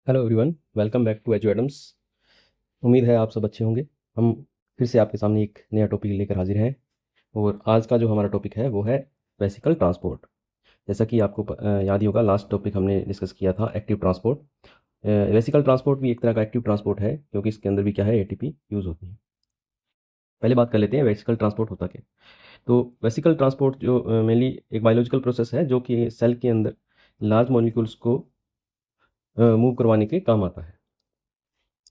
Hello everyone, welcome back to Edu Adams. उम्मीद है आप सब अच्छे होंगे। हम फिर से आपके सामने एक नया टॉपिक लेकर हाजिर हैं और आज का जो हमारा टॉपिक है वो है वेसिकल ट्रांसपोर्ट। जैसा कि आपको याद ही होगा, लास्ट टॉपिक हमने डिस्कस किया था एक्टिव ट्रांसपोर्ट। वेसिकल ट्रांसपोर्ट भी एक तरह का एक्टिव ट्रांसपोर्ट है क्योंकि इसके अंदर भी क्या है, एटीपी यूज़ होती है। पहले बात कर लेते हैं वेसिकल ट्रांसपोर्ट होता क्या है। तो वेसिकल ट्रांसपोर्ट जो मेनली एक बायोलॉजिकल प्रोसेस है जो कि सेल के अंदर लार्ज मॉलिक्यूल्स को मूव करवाने के काम आता है,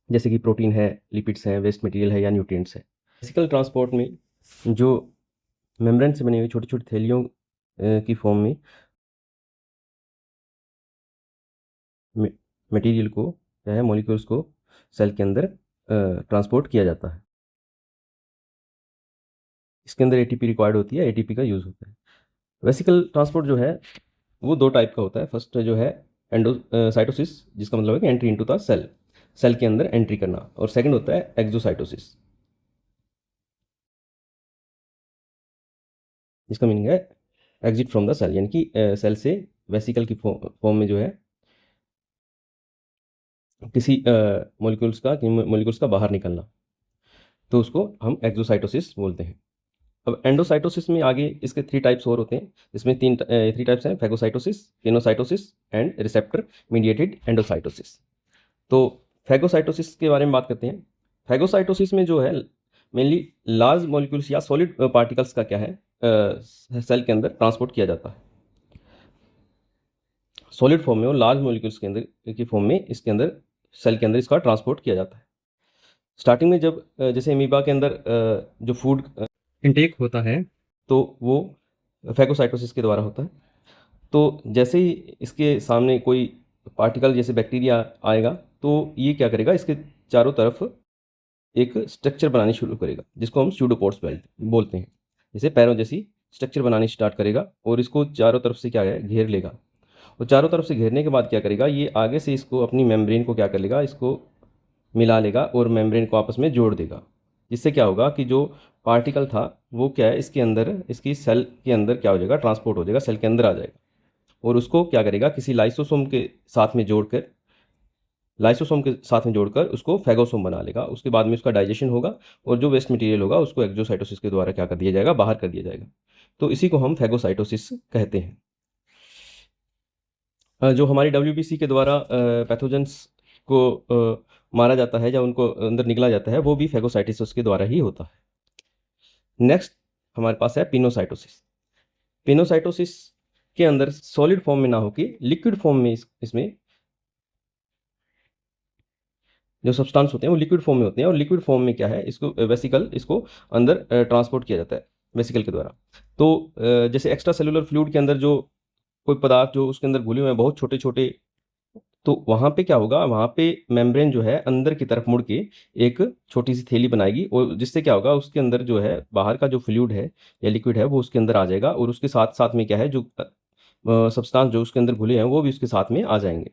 जैसे कि प्रोटीन है, लिपिड्स हैं, वेस्ट मटेरियल है या न्यूट्रिएंट्स है। वेसिकल ट्रांसपोर्ट में जो मेम्ब्रेन से बनी हुई छोटी छोटी थैलियों की फॉर्म में मटेरियल को क्या है, मॉलिक्यूल्स को सेल के अंदर ट्रांसपोर्ट किया जाता है। इसके अंदर एटीपी रिक्वायर्ड होती है, एटीपी का यूज़ होता है। वेसिकल ट्रांसपोर्ट जो है वो दो टाइप का होता है। फर्स्ट जो है एंडोसाइटोसिस, जिसका मतलब है कि entry into the cell, cell के अंदर एंट्री करना। और सेकंड होता है एक्सोसाइटोसिस, जिसका मीनिंग है एग्जिट फ्रॉम द सेल, यानी कि सेल से वेसिकल की फॉर्म में जो है किसी मॉलिक्यूल्स का बाहर निकलना, तो उसको हम एक्सोसाइटोसिस बोलते हैं। अब एंडोसाइटोसिस में आगे इसके थ्री टाइप्स और होते हैं, जिसमें थ्री टाइप्स हैं: phagocytosis, pinocytosis and receptor mediated endocytosis. तो फैगोसाइटोसिस के बारे में बात करते हैं। फैगोसाइटोसिस में जो है मेनली लार्ज मॉलिक्यूल्स या सॉलिड पार्टिकल्स का क्या है, सेल के अंदर ट्रांसपोर्ट किया जाता है सॉलिड फॉर्म में, और लार्ज मॉलिक्यूल्स के अंदर की फॉर्म में इसके अंदर सेल के अंदर इसका ट्रांसपोर्ट किया जाता है। स्टार्टिंग में जब जैसे अमीबा के अंदर जो फूड इनटेक होता है तो वो फैगोसाइटोसिस के द्वारा होता है। तो जैसे ही इसके सामने कोई पार्टिकल जैसे बैक्टीरिया आएगा तो ये क्या करेगा, इसके चारों तरफ एक स्ट्रक्चर बनानी शुरू करेगा, जिसको हम स्यूडोपोड्स बोलते हैं। जैसे पैरों जैसी स्ट्रक्चर बनानी स्टार्ट करेगा और इसको चारों तरफ से क्या है, घेर लेगा। और चारों तरफ से घेरने के बाद क्या करेगा, ये आगे से इसको अपनी मेम्ब्रेन को क्या कर लेगा, इसको मिला लेगा और मेम्ब्रेन को आपस में जोड़ देगा। जिससे क्या होगा कि जो पार्टिकल था वो क्या है, इसके अंदर, इसकी सेल के अंदर क्या हो जाएगा, ट्रांसपोर्ट हो जाएगा, सेल के अंदर आ जाएगा। और उसको क्या करेगा, किसी लाइसोसोम के साथ में जोड़कर, उसको फैगोसोम बना लेगा। उसके बाद में उसका डाइजेशन होगा और जो वेस्ट मटेरियल होगा उसको एक्सोसाइटोसिस के द्वारा क्या कर दिया जाएगा, बाहर कर दिया जाएगा। तो इसी को हम फैगोसाइटोसिस कहते हैं। जो हमारी डब्ल्यूबीसी के द्वारा पैथोजेंस को मारा जाता है या उनको अंदर निकला जाता है, वो भी फैगोसाइटोसिस के द्वारा ही होता है। नेक्स्ट हमारे पास है पिनोसाइटोसिस। पिनोसाइटोसिस के अंदर सॉलिड फॉर्म में ना होकर लिक्विड फॉर्म में इसमें जो सब्सटेंस होते हैं वो लिक्विड फॉर्म में होते हैं। और लिक्विड फॉर्म में क्या है, इसको अंदर ट्रांसपोर्ट किया जाता है वेसिकल के द्वारा। तो जैसे एक्स्ट्रा सेलुलर फ्लूइड के अंदर जो कोई पदार्थ जो उसके अंदर घुले हुए हैं बहुत छोटे छोटे, तो वहाँ पे क्या होगा, वहाँ पे मेम्ब्रेन जो है अंदर की तरफ मुड़ के एक छोटी सी थैली बनाएगी, और जिससे क्या होगा, उसके अंदर जो है बाहर का जो फ्लूइड है या लिक्विड है वो उसके अंदर आ जाएगा, और उसके साथ साथ में क्या है, जो सब्सटेंस जो उसके अंदर घुले हैं वो भी उसके साथ में आ जाएंगे।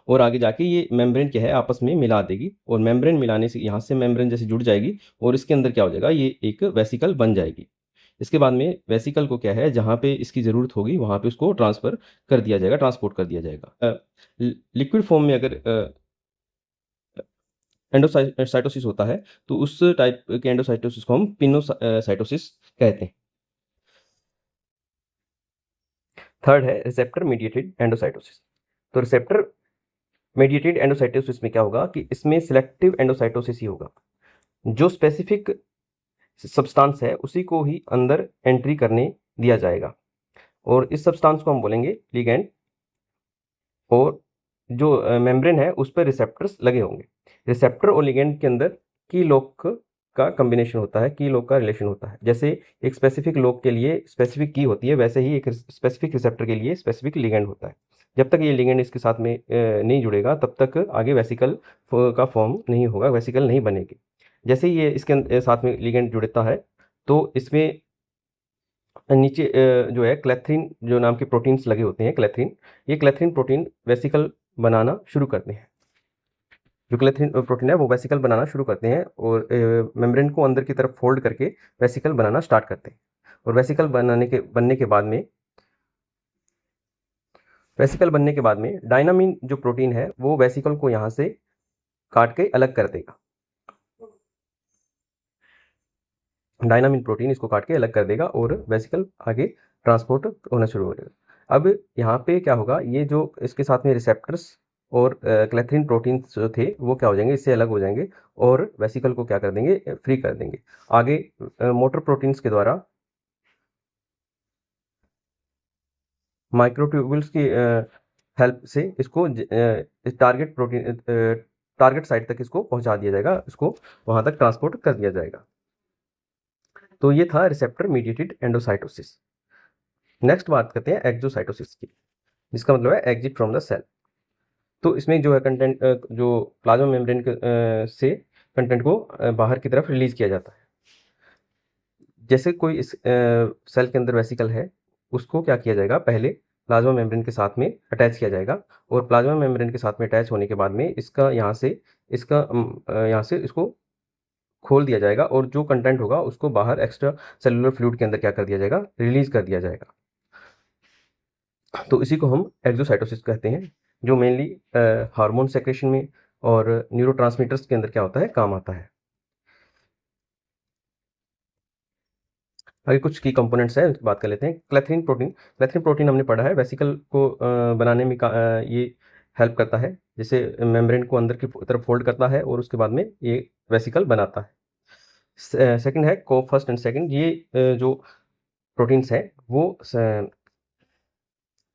और आगे जाके ये मेम्ब्रेन क्या है, आपस में मिला देगी, और मेम्ब्रेन मिलाने से यहाँ से मेम्ब्रेन जैसे जुड़ जाएगी और इसके अंदर क्या हो जाएगा, ये एक वेसिकल बन जाएगी। इसके बाद में वेसिकल को क्या है, जहाँ पे इसकी ज़रूरत होगी वहाँ पे उसको ट्रांसफ़र कर दिया जाएगा, ट्रांसपोर्ट कर दिया जाएगा। लिक्विड फॉर्म में अगर एंडोसाइटोसिस होता है तो उस टाइप के एंडोसाइटोसिस को हम पिनोसाइटोसिस कहते हैं। थर्ड है रिसेप्टर मीडिएटेड एंडोसाइटोसिस। तो रिसेप्टर मीडिएटेड एंडोसाइटोसिस में क्या होगा कि इसमें सिलेक्टिव एंडोसाइटोसिस ही होगा। जो स्पेसिफिक सब्सटेंस है उसी को ही अंदर एंट्री करने दिया जाएगा, और इस सब्सटेंस को हम बोलेंगे लिगैंड। और जो मेम्ब्रेन है उस पर रिसेप्टर्स लगे होंगे। रिसेप्टर और लिगैंड के अंदर की लोक का कॉम्बिनेशन होता है, की लोक का रिलेशन होता है। जैसे एक स्पेसिफिक लोक के लिए स्पेसिफिक की होती है, वैसे ही एक स्पेसिफिक रिसेप्टर के लिए स्पेसिफिक लिगैंड होता है। जब तक ये लिगैंड इसके साथ में नहीं जुड़ेगा तब तक आगे वेसिकल का फॉर्म नहीं होगा, वेसिकल नहीं बनेगी। जैसे ही ये इसके साथ में लिगैंड जुड़ता है तो इसमें नीचे जो है क्लेथ्रिन जो नाम के प्रोटीन्स लगे होते हैं, क्लेथ्रिन, ये क्लेथ्रिन प्रोटीन वेसिकल बनाना शुरू करते हैं। जो क्लेथ्रिन प्रोटीन है वो वेसिकल बनाना शुरू करते हैं और मेम्ब्रेन को अंदर की तरफ फोल्ड करके वेसिकल बनाना स्टार्ट करते हैं। और वेसिकल बनने के बाद में वेसिकल बनने के बाद में डायनामिन जो प्रोटीन है वो वेसिकल को यहाँ से काट के अलग कर देगा। डायनामिन प्रोटीन इसको काट के अलग कर देगा और वेसिकल आगे ट्रांसपोर्ट होना शुरू हो जाएगा। अब यहाँ पे क्या होगा, ये जो इसके साथ में रिसेप्टर्स और क्लैथरीन प्रोटीन जो थे वो क्या हो जाएंगे, इससे अलग हो जाएंगे और वेसिकल को क्या कर देंगे, फ्री कर देंगे। आगे मोटर प्रोटीन्स के द्वारा माइक्रोट्यूब्यूल्स की हेल्प से इसको टारगेट प्रोटीन टारगेट साइट तक इसको पहुंचा दिया जाएगा, इसको वहां तक ट्रांसपोर्ट कर दिया जाएगा। तो ये था रिसेप्टर मीडिएटेड एंडोसाइटोसिस। नेक्स्ट बात करते हैं एक्सोसाइटोसिस की, जिसका मतलब है एग्जिट फ्रॉम द सेल। तो इसमें जो है कंटेंट जो प्लाज्मा मेम्ब्रेन से कंटेंट को बाहर की तरफ रिलीज किया जाता है। जैसे कोई इस सेल के अंदर वेसिकल है, उसको क्या किया जाएगा, पहले प्लाज्मा मेम्ब्रेन के साथ में अटैच किया जाएगा और प्लाज्मा मेम्ब्रेन के साथ में अटैच होने के बाद में इसका यहाँ से इसको खोल दिया जाएगा और जो कंटेंट होगा उसको बाहर एक्स्ट्रा सेलुलर फ्लूइड के अंदर क्या कर दिया जाएगा, रिलीज कर दिया जाएगा। तो इसी को हम एक्सोसाइटोसिस कहते हैं, जो मेनली हार्मोन सेक्रेशन में और न्यूरोट्रांसमीटर्स के अंदर क्या होता है, काम आता है। आगे कुछ की कंपोनेंट्स हैं, उसकी बात कर लेते हैं। क्लैथरीन प्रोटीन हमने पढ़ा है, वेसिकल को बनाने में ये हेल्प करता है, जैसे मेम्ब्रेन को अंदर की तरफ फोल्ड करता है और उसके बाद में ये वेसिकल बनाता है। सेकंड है फर्स्ट एंड सेकंड, ये जो प्रोटीन्स हैं वो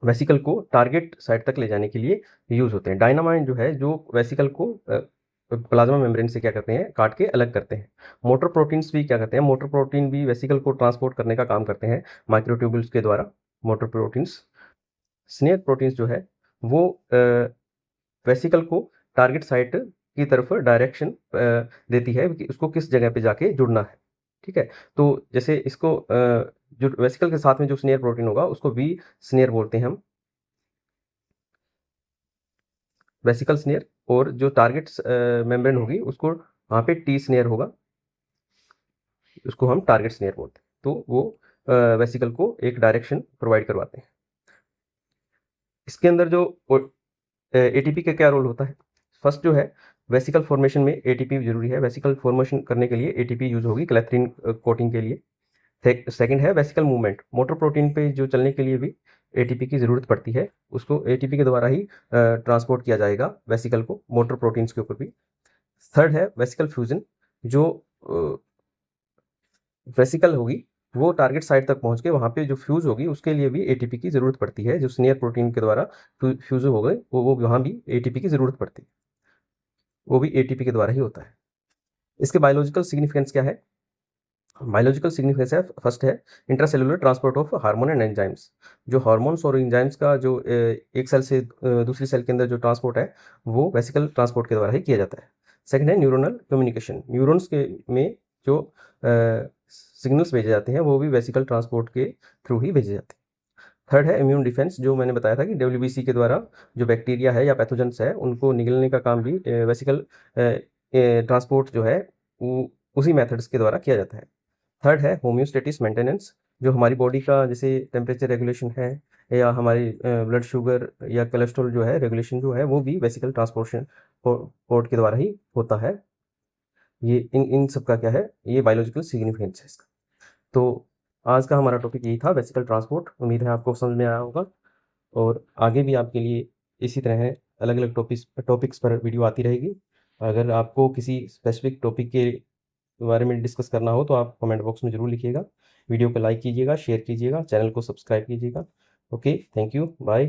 वेसिकल को टारगेट साइट तक ले जाने के लिए यूज होते हैं। डायनामाइन जो है, जो वेसिकल को प्लाज्मा मेम्ब्रेन से क्या करते हैं, काट के अलग करते हैं। मोटर प्रोटीन्स भी क्या करते हैं, मोटर प्रोटीन भी वेसिकल को ट्रांसपोर्ट करने का काम करते हैं माइक्रोट्यूब्यूल्स के द्वारा। मोटर प्रोटीन्स स्नेयर प्रोटीन्स जो है वो वेसिकल को टारगेट साइट की तरफ डायरेक्शन देती है कि उसको किस जगह पे जाके जुड़ना है। ठीक है, तो जैसे इसको जो वेसिकल के साथ में जो स्नेयर प्रोटीन होगा उसको वी स्नेयर बोलते हैं हम, वेसिकल स्नेयर। और जो टारगेट मेम्ब्रेन होगी उसको वहाँ पे टी स्नेयर होगा, उसको हम टारगेट स्नेयर बोलते हैं। तो वो वेसिकल को एक डायरेक्शन प्रोवाइड करवाते हैं। इसके अंदर जो एटीपी का क्या रोल होता है, फर्स्ट जो है वेसिकल फॉर्मेशन में एटीपी जरूरी है। वेसिकल फॉर्मेशन करने के लिए एटीपी यूज होगी क्लैथरीन कोटिंग के लिए। सेकंड है वेसिकल मूवमेंट, मोटर प्रोटीन पे जो चलने के लिए भी एटीपी की ज़रूरत पड़ती है, उसको एटीपी के द्वारा ही ट्रांसपोर्ट किया जाएगा वेसिकल को, मोटर प्रोटीन्स के ऊपर भी। थर्ड है वेसिकल फ्यूजन, जो वेसिकल होगी वो टारगेट साइट तक पहुंच के वहाँ पे जो फ्यूज होगी उसके लिए भी एटीपी की ज़रूरत पड़ती है। जो स्नेयर प्रोटीन के द्वारा फ्यूज हो गए वो वहाँ भी एटीपी की ज़रूरत पड़ती है, वो भी एटीपी के द्वारा ही होता है। इसके बायोलॉजिकल सिग्निफिकेंस क्या है, बायोलॉजिकल सिग्निफिकेंस है, फर्स्ट है intracellular transport of hormone and enzymes. जो हार्मोन्स और एंजाइम्स का जो एक सेल से दूसरी सेल के अंदर जो ट्रांसपोर्ट है वो वेसिकल ट्रांसपोर्ट के द्वारा ही किया जाता है। सेकंड है न्यूरोनल कम्युनिकेशन, न्यूरॉन्स के में जो सिग्नल्स भेजे जाते हैं वो भी वेसिकल ट्रांसपोर्ट के थ्रू ही भेजे जाते हैं। थर्ड है इम्यून डिफेंस, जो मैंने बताया था कि डब्ल्यूबीसी के द्वारा जो बैक्टीरिया है या पैथोजेंस है उनको निगलने का काम भी वेसिकल ट्रांसपोर्ट जो है उसी मेथड्स के द्वारा किया जाता है। थर्ड है होम्योस्टेटिस मेंटेनेंस, जो हमारी बॉडी का जैसे टेम्परेचर रेगुलेशन है या हमारी ब्लड शुगर या कोलेस्ट्रॉल जो है रेगुलेशन जो है वो भी वेसिकल ट्रांसपोर्शन पोर्ट के द्वारा ही होता है। ये इन सब का क्या है, ये बायोलॉजिकल सिग्निफिकेंस है इसका। तो आज का हमारा टॉपिक यही था, वेसिकल ट्रांसपोर्ट। उम्मीद है आपको समझ में आया होगा और आगे भी आपके लिए इसी तरह अलग अलग टॉपिक्स पर वीडियो आती रहेगी। अगर आपको किसी स्पेसिफिक टॉपिक के बारे में डिस्कस करना हो तो आप कमेंट बॉक्स में ज़रूर लिखिएगा। वीडियो को लाइक कीजिएगा, शेयर कीजिएगा, चैनल को सब्सक्राइब कीजिएगा। Okay, thank you, bye.